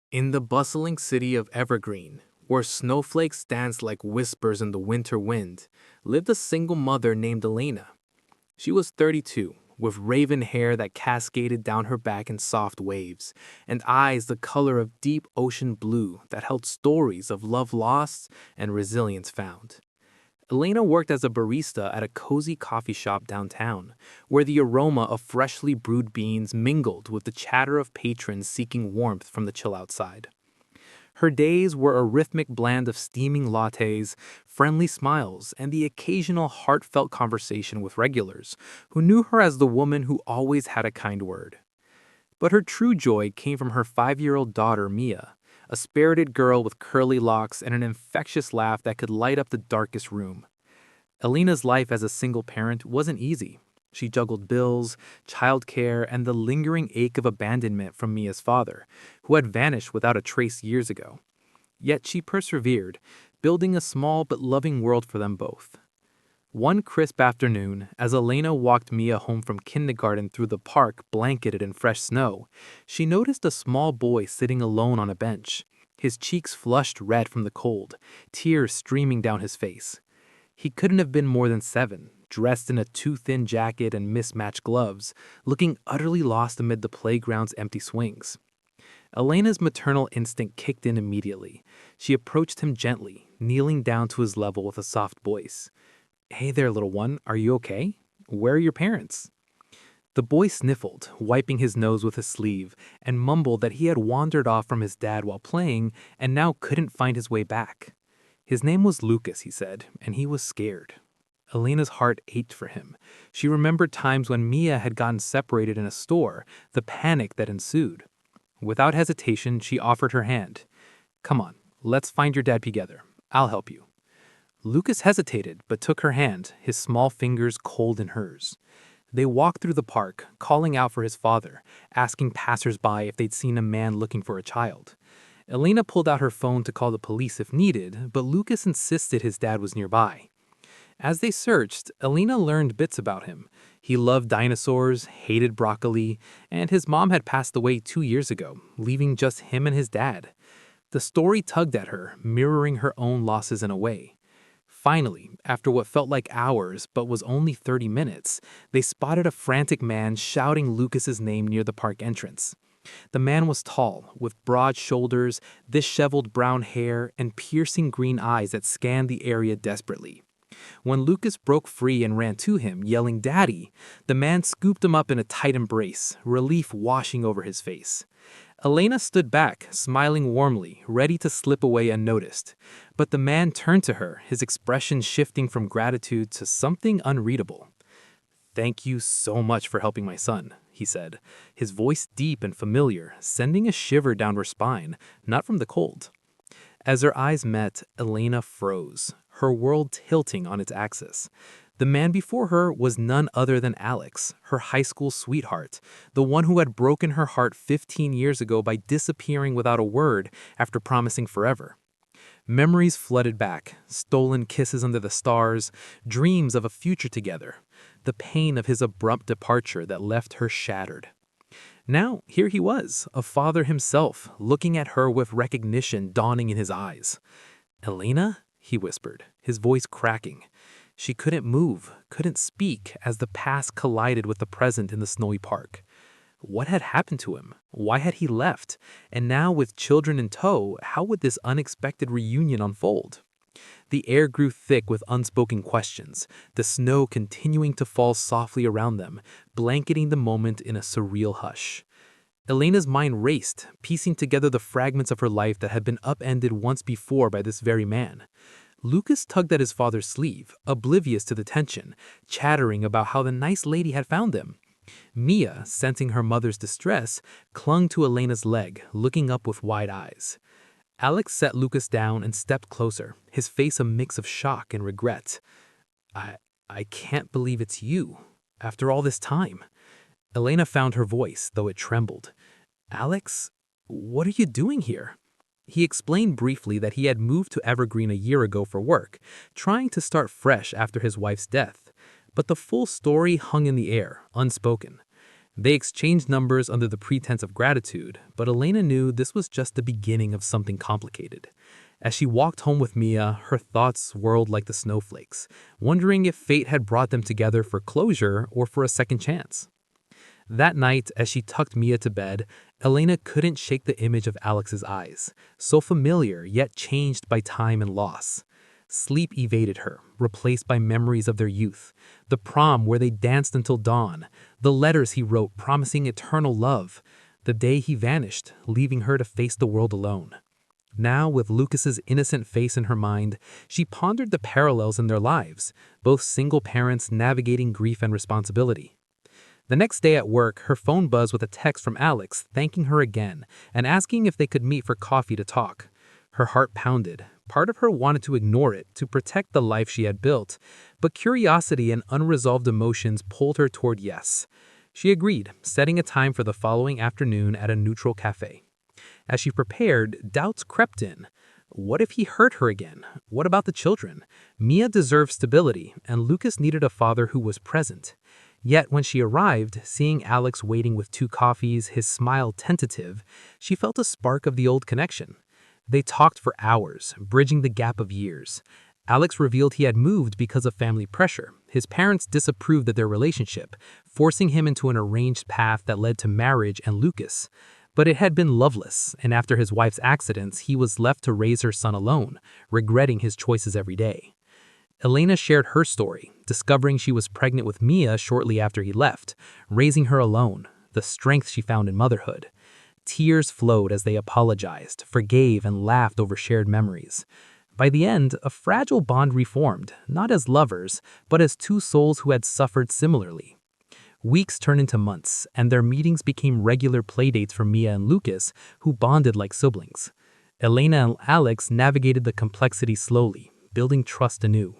In the bustling city of Evergreen, where snowflakes dance like whispers in the winter wind, lived a single mother named Elena. She was 32, with raven hair that cascaded down her back in soft waves, and eyes the color of deep ocean blue that held stories of love lost and resilience found. Elena worked as a barista at a cozy coffee shop downtown, where the aroma of freshly brewed beans mingled with the chatter of patrons seeking warmth from the chill outside. Her days were a rhythmic blend of steaming lattes, friendly smiles, and the occasional heartfelt conversation with regulars who knew her as the woman who always had a kind word. But her true joy came from her 5-year-old daughter, Mia, a spirited girl with curly locks and an infectious laugh that could light up the darkest room. Alina's life as a single parent wasn't easy. She juggled bills, childcare, and the lingering ache of abandonment from Mia's father, who had vanished without a trace years ago. Yet she persevered, building a small but loving world for them both. One crisp afternoon, as Elena walked Mia home from kindergarten through the park blanketed in fresh snow, she noticed a small boy sitting alone on a bench, his cheeks flushed red from the cold, tears streaming down his face. He couldn't have been more than 7, dressed in a too-thin jacket and mismatched gloves, looking utterly lost amid the playground's empty swings. Elena's maternal instinct kicked in immediately. She approached him gently, kneeling down to his level with a soft voice. "Hey there, little one, are you okay? Where are your parents?" The boy sniffled, wiping his nose with his sleeve, and mumbled that he had wandered off from his dad while playing and now couldn't find his way back. His name was Lucas, he said, and he was scared. Elena's heart ached for him. She remembered times when Mia had gotten separated in a store, the panic that ensued. Without hesitation, she offered her hand. "Come on, let's find your dad together. I'll help you." Lucas hesitated, but took her hand, his small fingers cold in hers. They walked through the park, calling out for his father, asking passers-by if they'd seen a man looking for a child. Elena pulled out her phone to call the police if needed, but Lucas insisted his dad was nearby. As they searched, Elena learned bits about him. He loved dinosaurs, hated broccoli, and his mom had passed away 2 years ago, leaving just him and his dad. The story tugged at her, mirroring her own losses in a way. Finally, after what felt like hours but was only 30 minutes, they spotted a frantic man shouting Lucas's name near the park entrance. The man was tall, with broad shoulders, disheveled brown hair, and piercing green eyes that scanned the area desperately. When Lucas broke free and ran to him, yelling "Daddy," the man scooped him up in a tight embrace, relief washing over his face. Elena stood back, smiling warmly, ready to slip away unnoticed. But the man turned to her, his expression shifting from gratitude to something unreadable. "Thank you so much for helping my son," he said, his voice deep and familiar, sending a shiver down her spine, not from the cold. As their eyes met, Elena froze, her world tilting on its axis. The man before her was none other than Alex, her high school sweetheart, the one who had broken her heart 15 years ago by disappearing without a word after promising forever. Memories flooded back, stolen kisses under the stars, dreams of a future together, the pain of his abrupt departure that left her shattered. Now, here he was, a father himself, looking at her with recognition dawning in his eyes. "Elena?" he whispered, his voice cracking. She couldn't move, couldn't speak as the past collided with the present in the snowy park. What had happened to him? Why had he left? And now, with children in tow, how would this unexpected reunion unfold? The air grew thick with unspoken questions, the snow continuing to fall softly around them, blanketing the moment in a surreal hush. Elena's mind raced, piecing together the fragments of her life that had been upended once before by this very man. Lucas tugged at his father's sleeve, oblivious to the tension, chattering about how the nice lady had found them. Mia, sensing her mother's distress, clung to Elena's leg, looking up with wide eyes. Alex set Lucas down and stepped closer, his face a mix of shock and regret. I can't believe it's you. After all this time." Elena found her voice, though it trembled. "Alex, what are you doing here?" He explained briefly that he had moved to Evergreen a year ago for work, trying to start fresh after his wife's death. But the full story hung in the air, unspoken. They exchanged numbers under the pretense of gratitude, but Elena knew this was just the beginning of something complicated. As she walked home with Mia, her thoughts swirled like the snowflakes, wondering if fate had brought them together for closure or for a second chance. That night, as she tucked Mia to bed, Elena couldn't shake the image of Alex's eyes, so familiar yet changed by time and loss. Sleep evaded her, replaced by memories of their youth, the prom where they danced until dawn, the letters he wrote promising eternal love, the day he vanished, leaving her to face the world alone. Now, with Lucas's innocent face in her mind, she pondered the parallels in their lives, both single parents navigating grief and responsibility. The next day at work, her phone buzzed with a text from Alex thanking her again and asking if they could meet for coffee to talk. Her heart pounded. Part of her wanted to ignore it, to protect the life she had built, but curiosity and unresolved emotions pulled her toward yes. She agreed, setting a time for the following afternoon at a neutral cafe. As she prepared, doubts crept in. What if he hurt her again? What about the children? Mia deserved stability, and Lucas needed a father who was present. Yet when she arrived, seeing Alex waiting with 2 coffees, his smile tentative, she felt a spark of the old connection. They talked for hours, bridging the gap of years. Alex revealed he had moved because of family pressure. His parents disapproved of their relationship, forcing him into an arranged path that led to marriage and Lucas. But it had been loveless, and after his wife's accidents, he was left to raise her son alone, regretting his choices every day. Elena shared her story, discovering she was pregnant with Mia shortly after he left, raising her alone, the strength she found in motherhood. Tears flowed as they apologized, forgave, and laughed over shared memories. By the end, a fragile bond reformed, not as lovers, but as 2 souls who had suffered similarly. Weeks turned into months, and their meetings became regular playdates for Mia and Lucas, who bonded like siblings. Elena and Alex navigated the complexity slowly, building trust anew.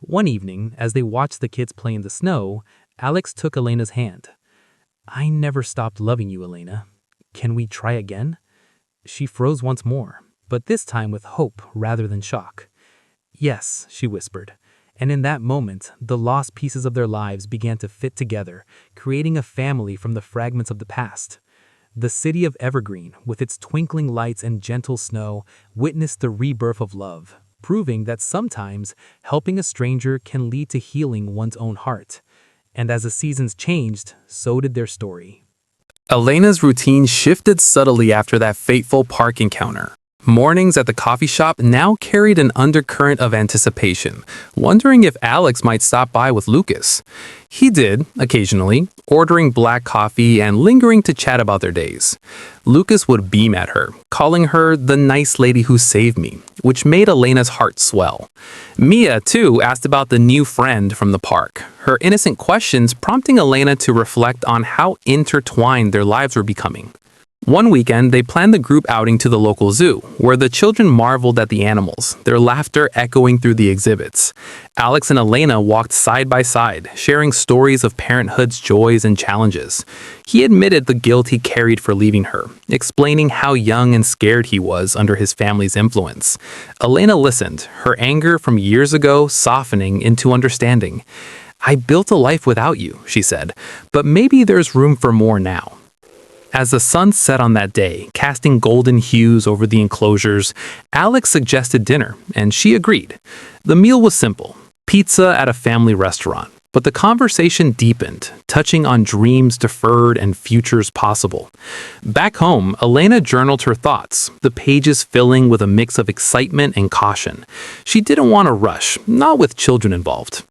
One evening, as they watched the kids play in the snow, Alex took Elena's hand. "I never stopped loving you, Elena. Can we try again?" She froze once more, but this time with hope rather than shock. "Yes," she whispered, and in that moment, the lost pieces of their lives began to fit together, creating a family from the fragments of the past. The city of Evergreen, with its twinkling lights and gentle snow, witnessed the rebirth of love, proving that sometimes helping a stranger can lead to healing one's own heart. And as the seasons changed, so did their story. Elena's routine shifted subtly after that fateful park encounter. Mornings at the coffee shop now carried an undercurrent of anticipation, wondering if Alex might stop by with Lucas. He did, occasionally, ordering black coffee and lingering to chat about their days. Lucas would beam at her, calling her the nice lady who saved me, which made Elena's heart swell. Mia, too, asked about the new friend from the park, her innocent questions prompting Elena to reflect on how intertwined their lives were becoming. One weekend, they planned the group outing to the local zoo, where the children marveled at the animals, their laughter echoing through the exhibits. Alex and Elena walked side by side, sharing stories of parenthood's joys and challenges. He admitted the guilt he carried for leaving her, explaining how young and scared he was under his family's influence. Elena listened, her anger from years ago softening into understanding. "I built a life without you," she said, "but maybe there's room for more now." As the sun set on that day, casting golden hues over the enclosures, Alex suggested dinner, and she agreed. The meal was simple, pizza at a family restaurant, but the conversation deepened, touching on dreams deferred and futures possible. Back home, Elena journaled her thoughts, the pages filling with a mix of excitement and caution. She didn't want to rush, not with children involved.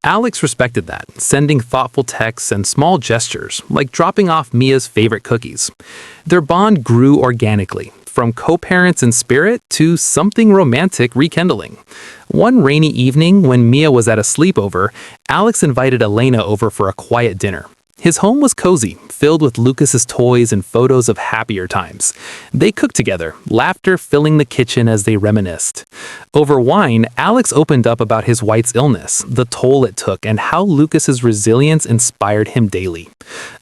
Alex respected that, sending thoughtful texts and small gestures, like dropping off Mia's favorite cookies. Their bond grew organically, from co-parents in spirit to something romantic rekindling. One rainy evening, when Mia was at a sleepover, Alex invited Elena over for a quiet dinner. His home was cozy, filled with Lucas's toys and photos of happier times. They cooked together, laughter filling the kitchen as they reminisced. Over wine, Alex opened up about his wife's illness, the toll it took, and how Lucas's resilience inspired him daily.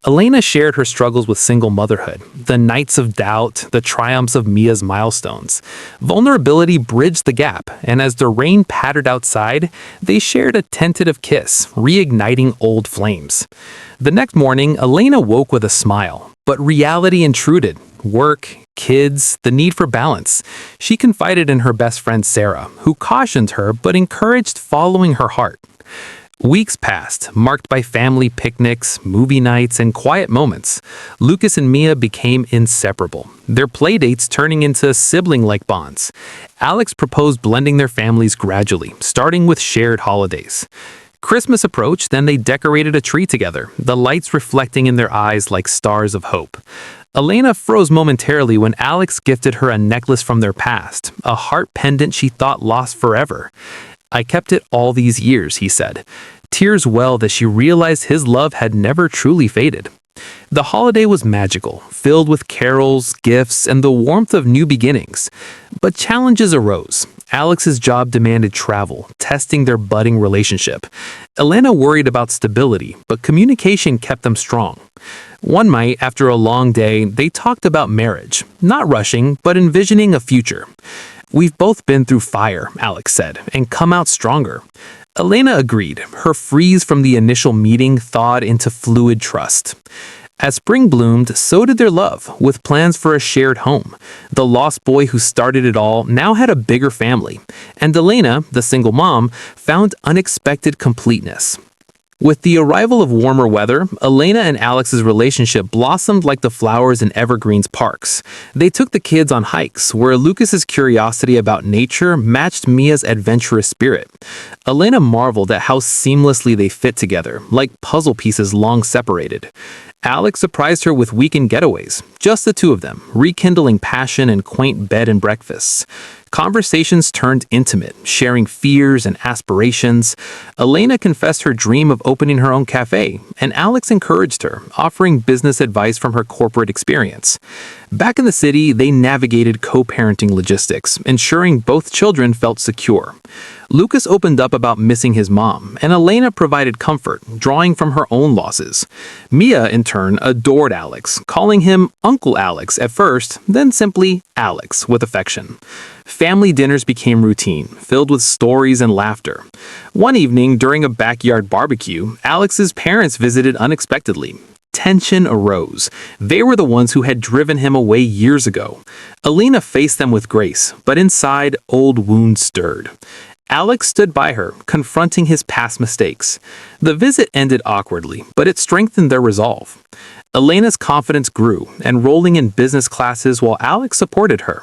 Elena shared her struggles with single motherhood, the nights of doubt, the triumphs of Mia's milestones. Vulnerability bridged the gap, and as the rain pattered outside, they shared a tentative kiss, reigniting old flames. The next morning, Elena woke with a smile, but reality intruded. Work, kids, the need for balance. She confided in her best friend Sarah, who cautioned her but encouraged following her heart. Weeks passed, marked by family picnics, movie nights, and quiet moments. Lucas and Mia became inseparable, their playdates turning into sibling-like bonds. Alex proposed blending their families gradually, starting with shared holidays. Christmas approached, then they decorated a tree together, the lights reflecting in their eyes like stars of hope. Elena froze momentarily when Alex gifted her a necklace from their past, a heart pendant she thought lost forever. "I kept it all these years," he said. Tears welled as she realized his love had never truly faded. The holiday was magical, filled with carols, gifts, and the warmth of new beginnings. But challenges arose. Alex's job demanded travel, testing their budding relationship. Elena worried about stability, but communication kept them strong. One night, after a long day, they talked about marriage, not rushing, but envisioning a future. "We've both been through fire," Alex said, "and come out stronger." Elena agreed, her freeze from the initial meeting thawed into fluid trust. As spring bloomed, so did their love, with plans for a shared home. The lost boy who started it all now had a bigger family, and Elena, the single mom, found unexpected completeness. With the arrival of warmer weather, Elena and Alex's relationship blossomed like the flowers in Evergreen's parks. They took the kids on hikes, where Lucas's curiosity about nature matched Mia's adventurous spirit. Elena marveled at how seamlessly they fit together, like puzzle pieces long separated. Alex surprised her with weekend getaways, just the two of them, rekindling passion and quaint bed and breakfasts. Conversations turned intimate, sharing fears and aspirations. Elena confessed her dream of opening her own cafe, and Alex encouraged her, offering business advice from her corporate experience. Back in the city, they navigated co-parenting logistics, ensuring both children felt secure. Lucas opened up about missing his mom, and Elena provided comfort, drawing from her own losses. Mia, in turn, adored Alex, calling him Uncle Alex at first, then simply Alex with affection. Family dinners became routine, filled with stories and laughter. One evening, during a backyard barbecue, Alex's parents visited unexpectedly. Tension arose. They were the ones who had driven him away years ago. Elena faced them with grace, but inside, old wounds stirred. Alex stood by her, confronting his past mistakes. The visit ended awkwardly, but it strengthened their resolve. Elena's confidence grew, enrolling in business classes while Alex supported her.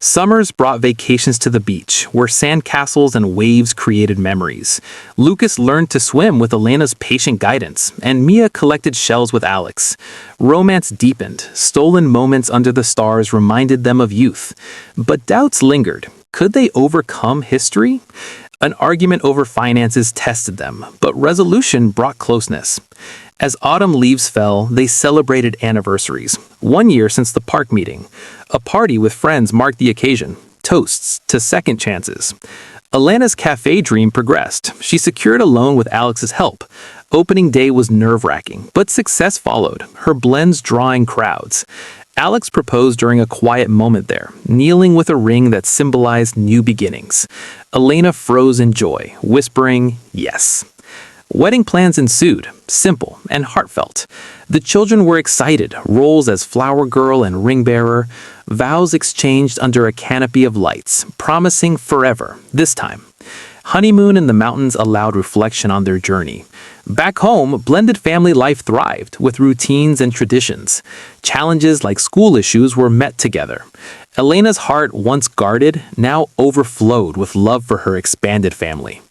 Summers brought vacations to the beach, where sandcastles and waves created memories. Lucas learned to swim with Elena's patient guidance, and Mia collected shells with Alex. Romance deepened. Stolen moments under the stars reminded them of youth. But doubts lingered. Could they overcome history? An argument over finances tested them, but resolution brought closeness. As autumn leaves fell, they celebrated anniversaries. 1 year since the park meeting. A party with friends marked the occasion. Toasts to second chances. Elena's cafe dream progressed. She secured a loan with Alex's help. Opening day was nerve-wracking, but success followed, her blends drawing crowds. Alex proposed during a quiet moment there, kneeling with a ring that symbolized new beginnings. Elena froze in joy, whispering, "Yes." Wedding plans ensued, simple and heartfelt. The children were excited, roles as flower girl and ring bearer, vows exchanged under a canopy of lights, promising forever, this time. Honeymoon in the mountains allowed reflection on their journey. Back home, blended family life thrived, with routines and traditions. Challenges like school issues were met together. Elena's heart, once guarded, now overflowed with love for her expanded family.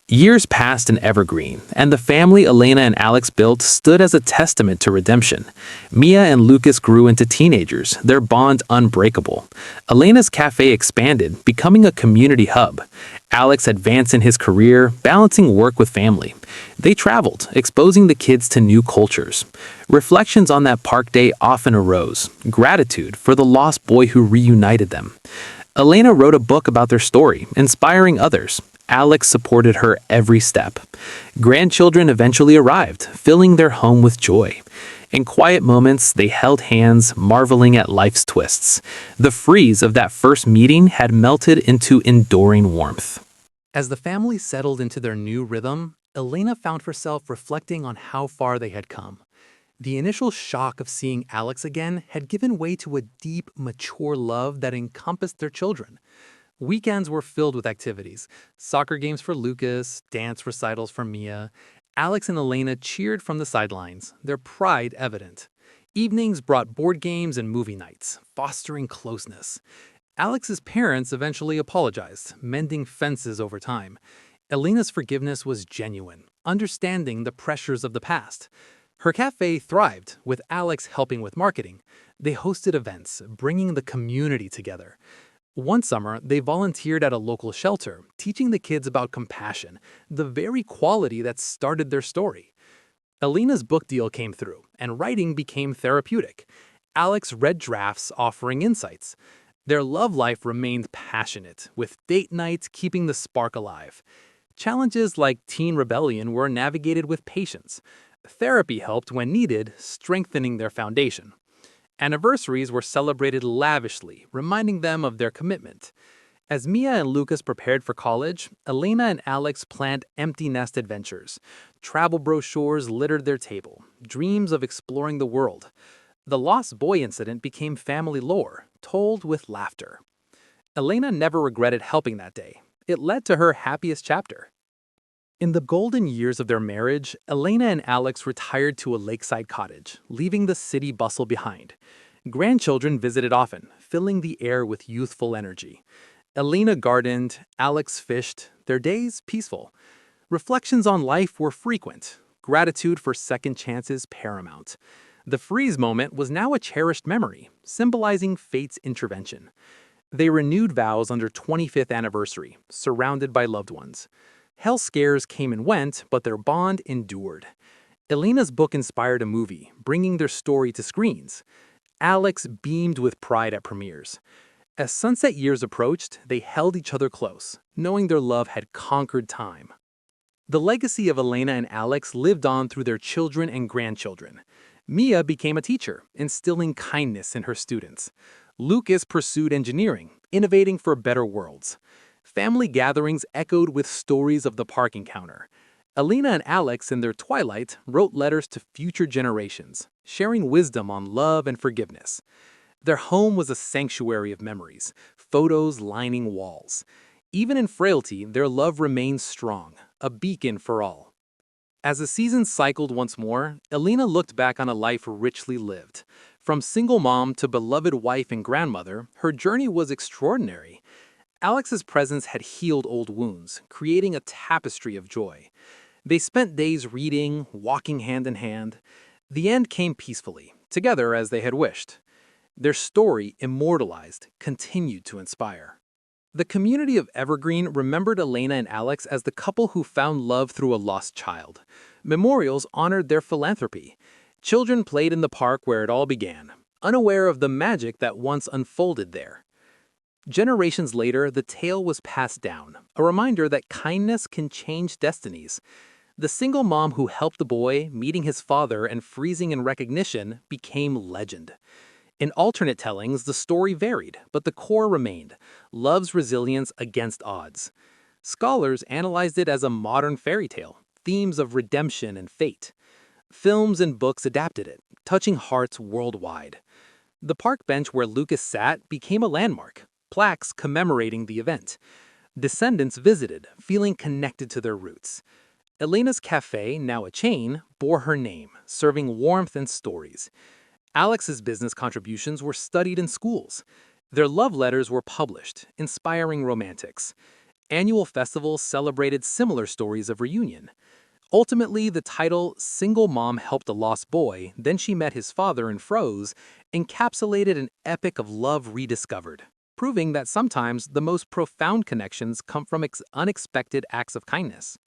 Years passed in Evergreen, and the family Elena and Alex built stood as a testament to redemption. Mia and Lucas grew into teenagers, their bond unbreakable. Elena's cafe expanded, becoming a community hub. Alex advanced in his career, balancing work with family. They traveled, exposing the kids to new cultures. Reflections on that park day often arose, gratitude for the lost boy who reunited them. Elena wrote a book about their story, inspiring others. Alex supported her every step. Grandchildren eventually arrived, filling their home with joy. In quiet moments, they held hands, marveling at life's twists. The freeze of that first meeting had melted into enduring warmth. As the family settled into their new rhythm, Elena found herself reflecting on how far they had come. The initial shock of seeing Alex again had given way to a deep, mature love that encompassed their children. Weekends were filled with activities: soccer games for Lucas, dance recitals for Mia. Alex and Elena cheered from the sidelines, their pride evident. Evenings brought board games and movie nights, fostering closeness. Alex's parents eventually apologized, mending fences over time. Elena's forgiveness was genuine, understanding the pressures of the past. Her cafe thrived, with Alex helping with marketing. They hosted events, bringing the community together. One summer, they volunteered at a local shelter, teaching the kids about compassion, the very quality that started their story. Elena's book deal came through, and writing became therapeutic. Alex read drafts, offering insights. Their love life remained passionate, with date nights keeping the spark alive. Challenges like teen rebellion were navigated with patience. Therapy helped when needed, strengthening their foundation. Anniversaries were celebrated lavishly, reminding them of their commitment. As Mia and Lucas prepared for college, Elena and Alex planned empty nest adventures. Travel brochures littered their table, dreams of exploring the world. The lost boy incident became family lore, told with laughter. Elena never regretted helping that day. It led to her happiest chapter. In the golden years of their marriage, Elena and Alex retired to a lakeside cottage, leaving the city bustle behind. Grandchildren visited often, filling the air with youthful energy. Elena gardened, Alex fished, their days peaceful. Reflections on life were frequent, gratitude for second chances paramount. The freeze moment was now a cherished memory, symbolizing fate's intervention. They renewed vows on their 25th anniversary, surrounded by loved ones. Health scares came and went, but their bond endured. Elena's book inspired a movie, bringing their story to screens. Alex beamed with pride at premieres. As sunset years approached, they held each other close, knowing their love had conquered time. The legacy of Elena and Alex lived on through their children and grandchildren. Mia became a teacher, instilling kindness in her students. Lucas pursued engineering, innovating for better worlds. Family gatherings echoed with stories of the park encounter. Elena and Alex, in their twilight, wrote letters to future generations, sharing wisdom on love and forgiveness. Their home was a sanctuary of memories, photos lining walls. Even in frailty, their love remained strong, a beacon for all. As the seasons cycled once more, Elena looked back on a life richly lived. From single mom to beloved wife and grandmother, her journey was extraordinary. Alex's presence had healed old wounds, creating a tapestry of joy. They spent days reading, walking hand in hand. The end came peacefully, together as they had wished. Their story, immortalized, continued to inspire. The community of Evergreen remembered Elena and Alex as the couple who found love through a lost child. Memorials honored their philanthropy. Children played in the park where it all began, unaware of the magic that once unfolded there. Generations later, the tale was passed down, a reminder that kindness can change destinies. The single mom who helped the boy, meeting his father and freezing in recognition, became legend. In alternate tellings, the story varied, but the core remained: love's resilience against odds. Scholars analyzed it as a modern fairy tale, themes of redemption and fate. Films and books adapted it, touching hearts worldwide. The park bench where Lucas sat became a landmark, plaques commemorating the event. Descendants visited, feeling connected to their roots. Elena's cafe, now a chain, bore her name, serving warmth and stories. Alex's business contributions were studied in schools. Their love letters were published, inspiring romantics. Annual festivals celebrated similar stories of reunion. Ultimately, the title "Single Mom Helped a Lost Boy, Then She Met His Father and Froze" encapsulated an epic of love rediscovered, proving that sometimes the most profound connections come from unexpected acts of kindness.